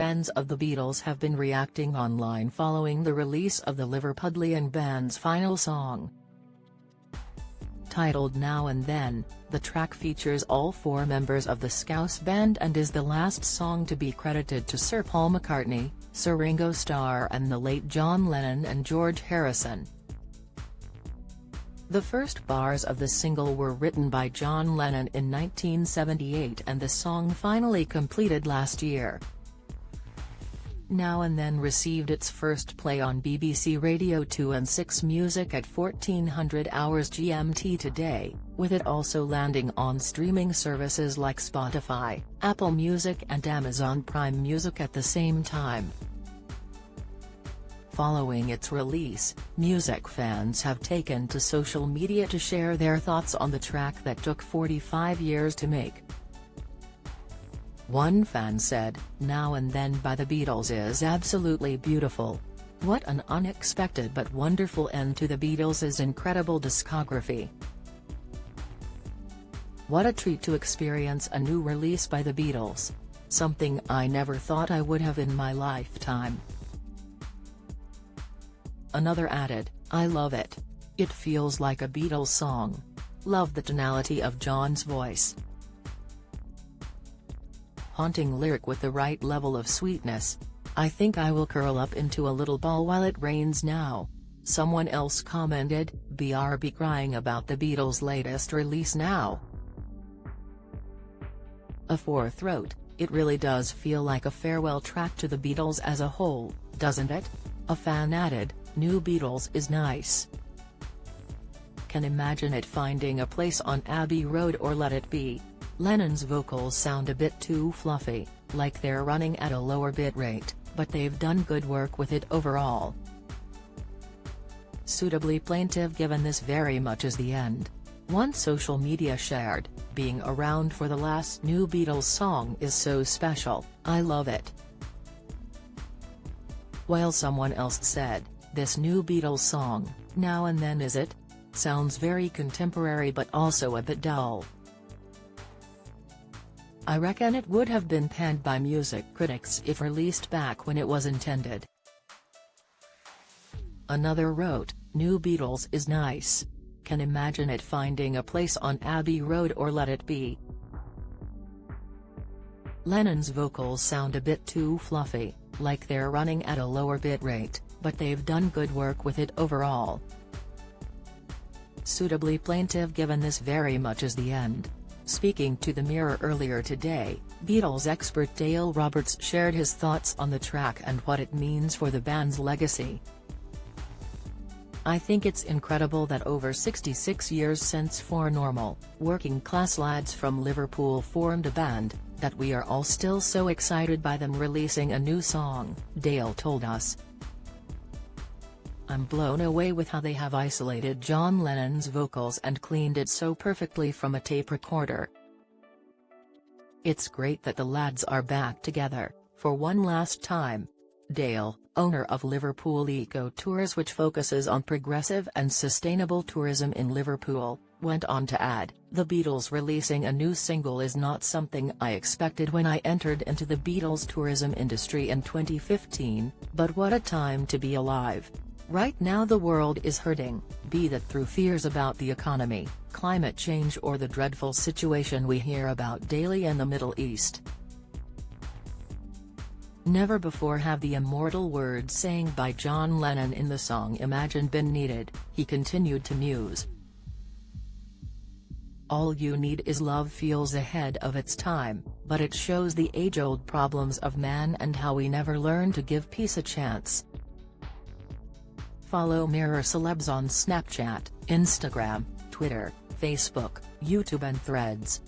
fans of the Beatles have been reacting online following the release of the Liverpudlian band's final song. Titled Now and Then, the track features all four members of the Scouse band and is the last song to be credited to Sir Paul McCartney, Sir Ringo Starr and the late John Lennon and George Harrison. The first bars of the single were written by John Lennon in 1978 and the song finally completed last year. Now and Then received its first play on BBC Radio 2 and 6 Music at 1400 hours GMT today, with it also landing on streaming services like Spotify, Apple Music and Amazon Prime Music at the same time. Following its release, music fans have taken to social media to share their thoughts on the track that took 45 years to make. One fan said, "Now and Then by the Beatles is absolutely beautiful. What an unexpected but wonderful end to the Beatles' incredible discography. What a treat to experience a new release by the Beatles. Something I never thought I would have in my lifetime." Another added, "I love it. It feels like a Beatles song. Love the tonality of John's voice. Haunting lyric with the right level of sweetness. I think I will curl up into a little ball while it rains now." Someone else commented, "BRB crying about the Beatles' latest release now." A fourth wrote, "It really does feel like a farewell track to the Beatles as a whole, doesn't it?" A fan added, "New Beatles is nice. Can imagine it finding a place on Abbey Road or Let It Be. Lennon's vocals sound a bit too fluffy, like they're running at a lower bit rate, but they've done good work with it overall. Suitably plaintive given this very much is the end." One social media shared, "Being around for the last New Beatles song is so special, I love it." While someone else said, "This new Beatles song, Now and Then is it? Sounds very contemporary but also a bit dull. I reckon it would have been panned by music critics if released back when it was intended." Another wrote, "New Beatles is nice. Can imagine it finding a place on Abbey Road or Let It Be. Lennon's vocals sound a bit too fluffy, like they're running at a lower bit rate, but they've done good work with it overall. Suitably plaintive given this very much is the end." Speaking to the Mirror earlier today, Beatles expert Dale Roberts shared his thoughts on the track and what it means for the band's legacy. "I think it's incredible that over 66 years since four normal, working-class lads from Liverpool formed a band, that we are all still so excited by them releasing a new song," Dale told us. "I'm blown away with how they have isolated John Lennon's vocals and cleaned it so perfectly from a tape recorder. It's great that the lads are back together, for one last time." Dale, owner of Liverpool Eco Tours which focuses on progressive and sustainable tourism in Liverpool, went on to add, "The Beatles releasing a new single is not something I expected when I entered into the Beatles tourism industry in 2015, but what a time to be alive. Right now the world is hurting, be that through fears about the economy, climate change or the dreadful situation we hear about daily in the Middle East. Never before have the immortal words sang by John Lennon in the song Imagine been needed," he continued to muse. "All you need is love feels ahead of its time, but it shows the age-old problems of man and how we never learn to give peace a chance." Follow Mirror Celebs on Snapchat, Instagram, Twitter, Facebook, YouTube and Threads.